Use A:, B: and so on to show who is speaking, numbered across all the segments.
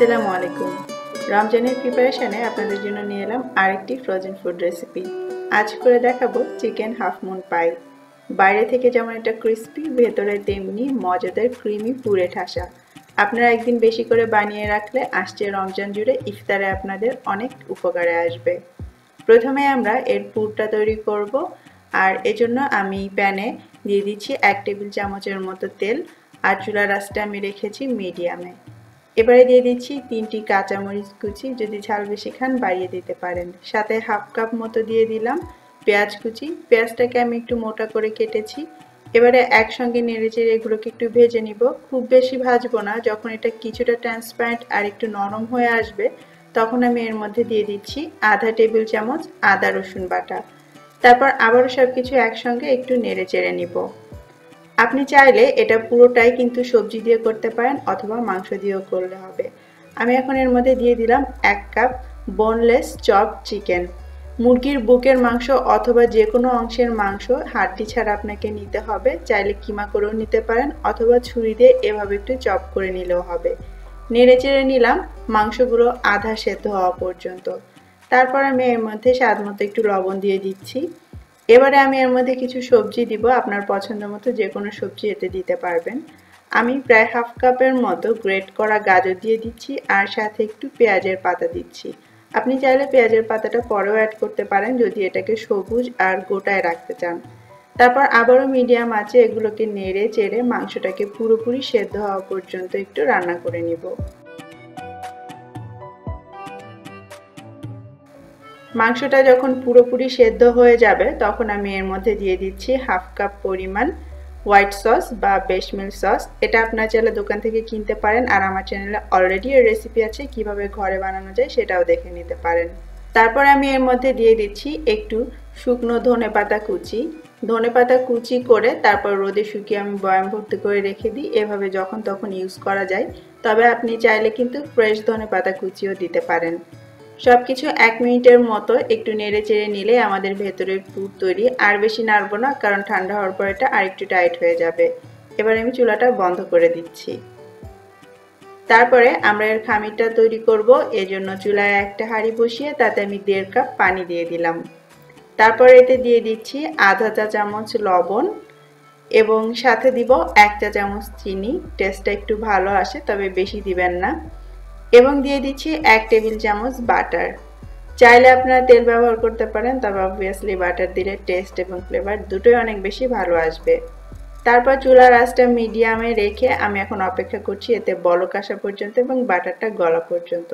A: আসসালামু আলাইকুম। রমজানের প্রিপারেশনে আপনাদের জন্য নিয়ে এলাম আরেকটি ফ্রোজেন ফুড রেসিপি। আজ করে দেখাবো চিকেন হাফ মুন পাই। বাইরে থেকে যেমন এটা ক্রিস্পি, ভেতরে তেমনি মজাদার ক্রিমি পুরে ঠাসা। আপনারা একদিন বেশি করে বানিয়ে রাখলে আসছে রমজান জুড়ে ইফতারে আপনাদের অনেক উপকারে আসবে। প্রথমে আমরা এর পুরটা তৈরি করব, আর এজন্য আমি প্যানে দিয়ে দিচ্ছি 1 টেবিল চামচের মতো তেল, আর চুলার আঁচটা আমি রেখেছি মিডিয়ামে। এবারে দিয়ে দিচ্ছি 3টি কাঁচামরিচ কুচি, যদি ঝাল বেশি খান বাড়িয়ে দিতে পারেন। সাথে হাফ কাপ মতো দিয়ে দিলাম পেঁয়াজ কুচি। পেঁয়াজটাকে আমি একটু মোটা করে কেটেছি। এবারে একসঙ্গে নেড়েচেড়ে এগুলোকে একটু ভেজে নিব। খুব বেশি ভাজবো না, যখন এটা কিছুটা ট্রান্সপারেন্ট আর একটু নরম হয়ে আসবে তখন আমি এর মধ্যে দিয়ে দিচ্ছি আধা টেবিল চামচ আদা রসুন বাটা। তারপর আবারও সব কিছু একসঙ্গে একটু নেড়েচেড়ে নিব। আপনি চাইলে এটা পুরোটাই কিন্তু সবজি দিয়ে করতে পারেন অথবা মাংস দিয়েও করলে হবে। আমি এখন এর মধ্যে দিয়ে দিলাম 1 কাপ বোনলেস চপড চিকেন। মুরগির বুকের মাংস অথবা যে কোনো অংশের মাংস হাড্ডি ছাড়া আপনাকে নিতে হবে। চাইলে কিমা করেও নিতে পারেন অথবা ছুরি দিয়ে এভাবে একটু চপ করে নিলেও হবে। নেড়ে চেড়ে নিলাম মাংসগুলো আধা সেদ্ধ হওয়া পর্যন্ত। তারপর আমি এর মধ্যে স্বাদ মতো একটু লবণ দিয়ে দিচ্ছি। এবারে আমি এর মধ্যে কিছু সবজি দিব, আপনার পছন্দ মতো যে কোনো সবজি এতে দিতে পারবেন। আমি প্রায় হাফ কাপের মতো গ্রেট করা গাজর দিয়ে দিচ্ছি, আর সাথে একটু পেঁয়াজের পাতা দিচ্ছি। আপনি চাইলে পেঁয়াজের পাতাটা পরেও অ্যাড করতে পারেন যদি এটাকে সবুজ আর গোটায় রাখতে চান। তারপর আবারও মিডিয়াম আঁচে এগুলোকে নেড়ে চেড়ে মাংসটাকে পুরোপুরি সেদ্ধ হওয়া পর্যন্ত একটু রান্না করে নিব। মাংসটা যখন পুরোপুরি সেদ্ধ হয়ে যাবে তখন আমি এর মধ্যে দিয়ে দিচ্ছি হাফ কাপ পরিমাণ হোয়াইট সস বা বেশমেল সস। এটা আপনারা চাইলে দোকান থেকে কিনতে পারেন, আর আমার চ্যানেলে অলরেডি এর রেসিপি আছে, কিভাবে ঘরে বানানো যায় সেটাও দেখে নিতে পারেন। তারপর আমি এর মধ্যে দিয়ে দিচ্ছি একটু শুকনো ধনেপাতা কুচি। ধনেপাতা কুচি করে তারপর রোদে শুকিয়ে আমি বয়াম ভর্তি করে রেখে দিই, এভাবে যখন তখন ইউজ করা যায়। তবে আপনি চাইলে কিন্তু ফ্রেশ ধনেপাতা কুচিও দিতে পারেন। সবকিছু 1 মিনিটের মতো একটু নেড়ে চেড়ে নিলে আমাদের ভেতরের পুর তৈরি। আর বেশি নাড়বো না, কারণ ঠান্ডা হওয়ার পর এটা আরেকটু টাইট হয়ে যাবে। এবার আমি চুলাটা বন্ধ করে দিচ্ছি। তারপরে আমরা এর খামিরটা তৈরি করব। এজন্য চুলায় একটা হাঁড়ি বসিয়ে তাতে আমি 1.5 কাপ পানি দিয়ে দিলাম। তারপরে এতে দিয়ে দিচ্ছি আধা চা চামচ লবণ এবং সাথে দিব 1 চা চামচ চিনি। টেস্টটা একটু ভালো আসে, তবে বেশি দিবেন না। এবং দিয়ে দিচ্ছি 1 টেবিল চামচ বাটার। চাইলে আপনারা তেল ব্যবহার করতে পারেন, তবে অবভিয়াসলি বাটার দিলে টেস্ট এবং ফ্লেভার দুটোই অনেক বেশি ভালো আসবে। তারপর চুলার আঁচটা মিডিয়ামে রেখে আমি এখন অপেক্ষা করছি এতে বলক আসা পর্যন্ত এবং বাটারটা গলা পর্যন্ত।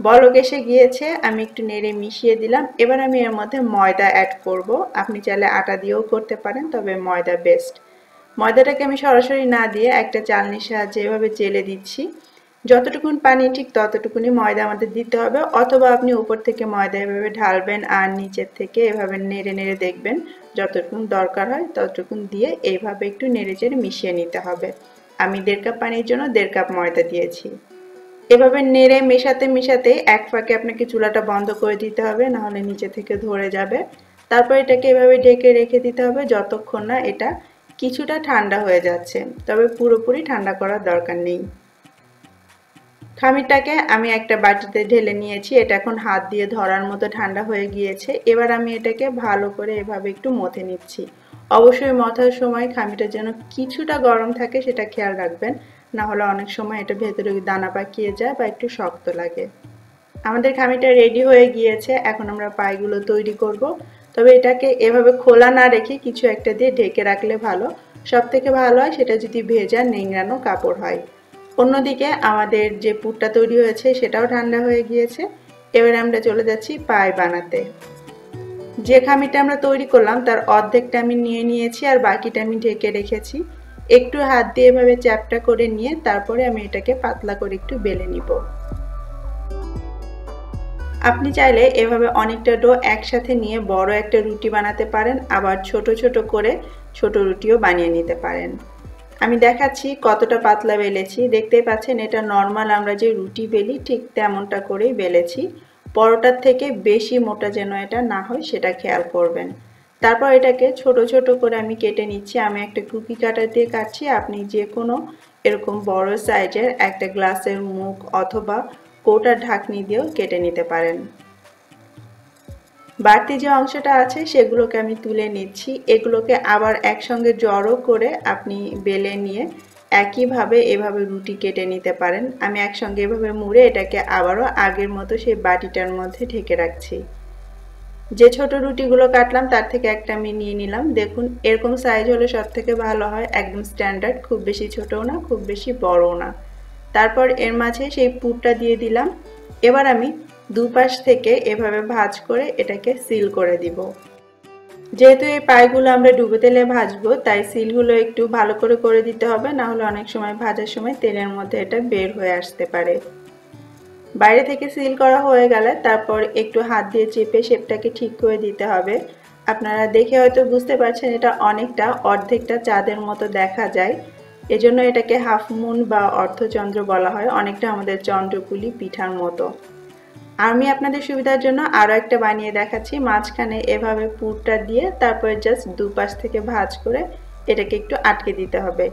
A: বলক এসে গিয়েছে, আমি একটু নেড়ে মিশিয়ে দিলাম। এবার আমি এর মধ্যে ময়দা অ্যাড করব। আপনি চাইলে আটা দিয়েও করতে পারেন, তবে ময়দা বেস্ট। ময়দাটাকে আমি সরাসরি না দিয়ে একটা চালনির সাহায্যে এভাবে চেলে দিচ্ছি। যতটুকুন পানি ঠিক ততটুকুনি ময়দা আমাদের দিতে হবে, অথবা আপনি উপর থেকে ময়দা এভাবে ঢালবেন আর নিচের থেকে এভাবে নেড়ে নেড়ে দেখবেন যতটুকুন দরকার হয় ততটুকুন দিয়ে এইভাবে একটু নেড়ে চেড়ে মিশিয়ে নিতে হবে। আমি 1.5 কাপ পানির জন্য 1.5 কাপ ময়দা দিয়েছি। এভাবে নেড়ে মেশাতে মেশাতে এক ফাঁকে আপনাকে চুলাটা বন্ধ করে দিতে হবে, নাহলে নিচে থেকে ধরে যাবে। তারপর এটাকে এভাবে ঢেকে রেখে দিতে হবে যতক্ষণ না এটা কিছুটা ঠান্ডা হয়ে যাচ্ছে, তবে পুরোপুরি ঠান্ডা করার দরকার নেই। খামিরটাকে আমি একটা বাটিতে ঢেলে নিয়েছি, এটা এখন হাত দিয়ে ধরার মতো ঠান্ডা হয়ে গিয়েছে। এবার আমি এটাকে ভালো করে এভাবে একটু মথে নিচ্ছি। অবশ্যই মথার সময় খামিরটা যেন কিছুটা গরম থাকে সেটা খেয়াল রাখবেন, না হলে অনেক সময় এটা ভেতরে দানা পাকিয়ে যায় বা একটু শক্ত লাগে। আমাদের খামিরটা রেডি হয়ে গিয়েছে, এখন আমরা পাইগুলো তৈরি করব। তবে এটাকে এভাবে খোলা না রেখে কিছু একটা দিয়ে ঢেকে রাখলে ভালো। সবথেকে ভালো হয় সেটা যদি ভেজা নেংড়ানো কাপড় হয়। অন্যদিকে আমাদের যে পুরটা তৈরি হয়েছে সেটাও ঠান্ডা হয়ে গিয়েছে। এবারে আমরা চলে যাচ্ছি পাই বানাতে। যে খামিরটা আমরা তৈরি করলাম তার অর্ধেকটা আমি নিয়ে নিয়েছি, আর বাকিটা আমি ঢেকে রেখেছি। একটু হাত দিয়ে এভাবে চ্যাপটা করে নিয়ে তারপরে আমি এটাকে পাতলা করে একটু বেলে নিব। আপনি চাইলে এভাবে অনেকটা ডো একসাথে নিয়ে বড় একটা রুটি বানাতে পারেন, আবার ছোট ছোট করে ছোট রুটিও বানিয়ে নিতে পারেন। আমি দেখাচ্ছি কতটা পাতলা বেলেছি। দেখতেই পাচ্ছেন এটা নর্মাল আমরা যে রুটি বেলি ঠিক তেমনটা করেই বেলেছি। পরোটার থেকে বেশি মোটা যেন এটা না হয় সেটা খেয়াল করবেন। তারপর এটাকে ছোট ছোট করে আমি কেটে নিচ্ছি। আমি একটা কুকি কাটার দিয়ে কাটছি, আপনি যে কোনো এরকম বড় সাইজের একটা গ্লাসের মুখ অথবা কৌটার ঢাকনি দিয়েও কেটে নিতে পারেন। বাড়তি যে অংশটা আছে সেগুলোকে আমি তুলে নিচ্ছি। এগুলোকে আবার একসঙ্গে জড়ো করে আপনি বেলে নিয়ে একইভাবে এভাবে রুটি কেটে নিতে পারেন। আমি একসঙ্গে এভাবে মুড়ে এটাকে আবারও আগের মতো সেই বাটিটার মধ্যে ঢেকে রাখছি। যে ছোট রুটিগুলো কাটলাম তার থেকে একটা আমি নিয়ে নিলাম। দেখুন এরকম সাইজ হলে সব থেকে ভালো হয়, একদম স্ট্যান্ডার্ড, খুব বেশি ছোটও না খুব বেশি বড়ও না। তারপর এর মাঝে সেই পুরটা দিয়ে দিলাম। এবার আমি দুপাশ থেকে এভাবে ভাঁজ করে এটাকে সিল করে দিব। যেহেতু এই পাইগুলো আমরা ডুবো তেলে ভাজবো তাই সিলগুলো একটু ভালো করে দিতে হবে, না হলে অনেক সময় ভাজার সময় তেলের মধ্যে এটা বের হয়ে আসতে পারে। বাইরে থেকে সিল করা হয়ে গেলে তারপর একটু হাত দিয়ে চেপে শেপটাকে ঠিক করে দিতে হবে। আপনারা দেখে হয়তো বুঝতে পারছেন এটা অনেকটা অর্ধেকটা চাঁদের মতো দেখা যায়, এজন্য এটাকে হাফ মুন বা অর্ধচন্দ্র বলা হয়, অনেকটা আমাদের চন্দ্রপুলি পিঠার মতো। আমি আপনাদের সুবিধার জন্য আরও একটা বানিয়ে দেখাচ্ছি। মাঝখানে এভাবে পুরটা দিয়ে তারপরে জাস্ট দুপাশ থেকে ভাঁজ করে এটাকে একটু আটকে দিতে হবে।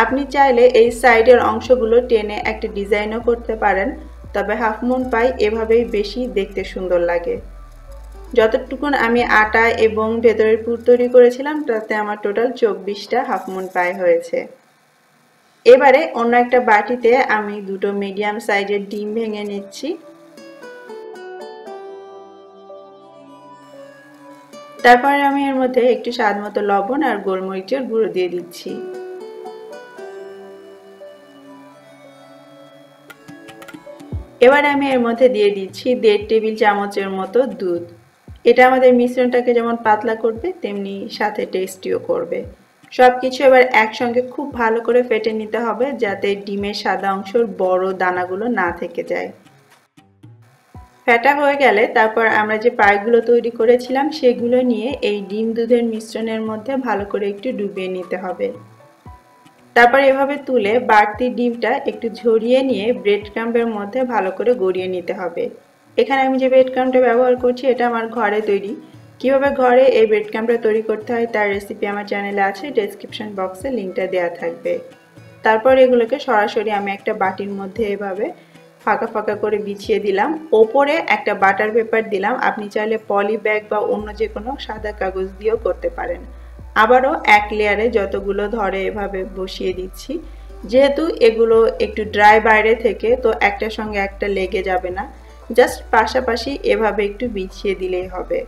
A: আপনি চাইলে এই সাইডের অংশগুলো টেনে একটা ডিজাইনও করতে পারেন, তবে হাফ মুন পাই এভাবেই বেশি দেখতে সুন্দর লাগে। যতটুকুন আমি আটা এবং ভেতরের পুর তৈরি করেছিলাম তাতে আমার টোটাল 24টা হাফ মুন পাই হয়েছে। এবারে অন্য একটা বাটিতে আমি দুটো মিডিয়াম সাইজের ডিম ভেঙে নিচ্ছি। তারপরে আমি এর মধ্যে একটু স্বাদ মতো লবণ আর গোলমরিচের গুঁড়ো দিয়ে দিচ্ছি। এবারে আমি এর মধ্যে দিয়ে দিচ্ছি 1.5 টেবিল চামচের মতো দুধ। এটা আমাদের মিশ্রণটাকে যেমন পাতলা করবে তেমনি সাথে টেস্টিও করবে। সবকিছু এবার একসঙ্গে খুব ভালো করে ফেটে নিতে হবে যাতে ডিমের সাদা অংশের বড় দানাগুলো না থেকে যায়। ফেটা হয়ে গেলে তারপর আমরা যে পাইগুলো তৈরি করেছিলাম সেগুলো নিয়ে এই ডিম দুধের মিশ্রণের মধ্যে ভালো করে একটু ডুবিয়ে নিতে হবে। তারপর এভাবে তুলে বাড়তি ডিমটা একটু ঝরিয়ে নিয়ে ব্রেড ক্রাম্বের মধ্যে ভালো করে গড়িয়ে নিতে হবে। এখানে আমি যে ব্রেড ক্রাম্বটা ব্যবহার করছি এটা আমার ঘরে তৈরি। কিভাবে ঘরে এই ব্রেড ক্রাম্বটা তৈরি করতে হয় তার রেসিপি আমার চ্যানেলে আছে, ডেসক্রিপশন বক্সে লিঙ্কটা দেওয়া থাকবে। তারপর এগুলোকে সরাসরি আমি একটা বাটির মধ্যে এভাবে ফাঁকা ফাঁকা করে বিছিয়ে দিলাম। ওপরে একটা বাটার পেপার দিলাম, আপনি চাইলে পলি ব্যাগ বা অন্য যে কোনো সাদা কাগজ দিয়েও করতে পারেন। আবারও এক লেয়ারে যতগুলো ধরে এভাবে বসিয়ে দিচ্ছি। যেহেতু এগুলো একটু ড্রাই বাইরে থেকে তো একটার সঙ্গে একটা লেগে যাবে না, জাস্ট পাশাপাশি এভাবে একটু বিছিয়ে দিলেই হবে।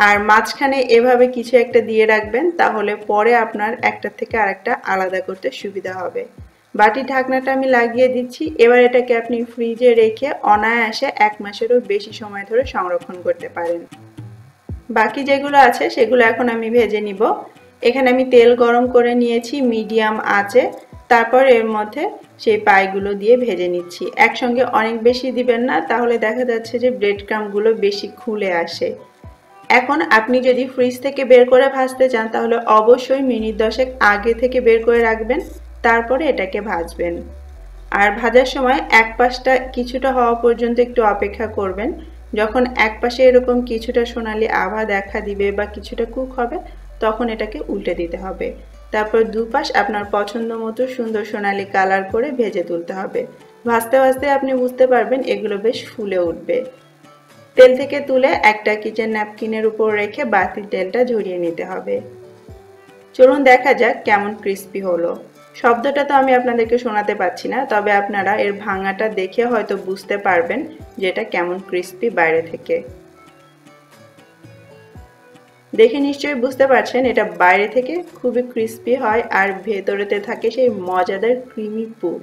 A: আর মাঝখানে এভাবে কিছু একটা দিয়ে রাখবেন, তাহলে পরে আপনার একটা থেকে আরেকটা আলাদা করতে সুবিধা হবে। বাটির ঢাকনাটা আমি লাগিয়ে দিচ্ছি। এবার এটাকে আপনি ফ্রিজে রেখে অনায়াসে 1 মাসেরও বেশি সময় ধরে সংরক্ষণ করতে পারেন। বাকি যেগুলো আছে সেগুলো এখন আমি ভেজে নিব। এখানে আমি তেল গরম করে নিয়েছি মিডিয়াম আঁচে, তারপর এর মধ্যে সেই পাইগুলো দিয়ে ভেজে নিচ্ছি। একসঙ্গে অনেক বেশি দিবেন না, তাহলে দেখা যাচ্ছে যে ব্রেড ক্রাম্বগুলো বেশি খুলে আসে। এখন আপনি যদি ফ্রিজ থেকে বের করে ভাজতে চান তাহলে অবশ্যই মিনিট 10 আগে থেকে বের করে রাখবেন, তারপরে এটাকে ভাজবেন। আর ভাজার সময় এক পাশটা কিছুটা হওয়া পর্যন্ত একটু অপেক্ষা করবেন। যখন এক পাশে এরকম কিছুটা সোনালি আভা দেখা দিবে বা কিছুটা কুক হবে তখন এটাকে উল্টে দিতে হবে। তারপর দুপাশ আপনার পছন্দ মতো সুন্দর সোনালি কালার করে ভেজে তুলতে হবে। ভাজতে ভাজতে আপনি বুঝতে পারবেন এগুলো বেশ ফুলে উঠবে। তেল থেকে তুলে একটা কিচেন ন্যাপকিনের উপর রেখে বাকি তেলটা ঝরিয়ে নিতে হবে। চলুন দেখা যাক কেমন ক্রিস্পি হলো। শব্দটা তো আমি আপনাদেরকে শোনাতে পাচ্ছি না, তবে আপনারা এর ভাঙাটা দেখে হয়তো বুঝতে পারবেন যে এটা কেমন ক্রিস্পি বাইরে থেকে। দেখে নিশ্চয়ই বুঝতে পারছেন এটা বাইরে থেকে খুবই ক্রিস্পি হয় আর ভেতরেতে থাকে সেই মজাদার ক্রিমি পুর।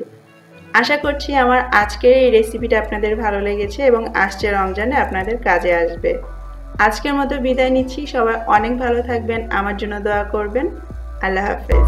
A: আশা করছি আমার আজকের এই রেসিপিটা আপনাদের ভালো লেগেছে এবং আসছে রমজানে আপনাদের কাজে আসবে। আজকের মতো বিদায় নিচ্ছি। সবাই অনেক ভালো থাকবেন, আমার জন্য দোয়া করবেন। আল্লাহ হাফেজ।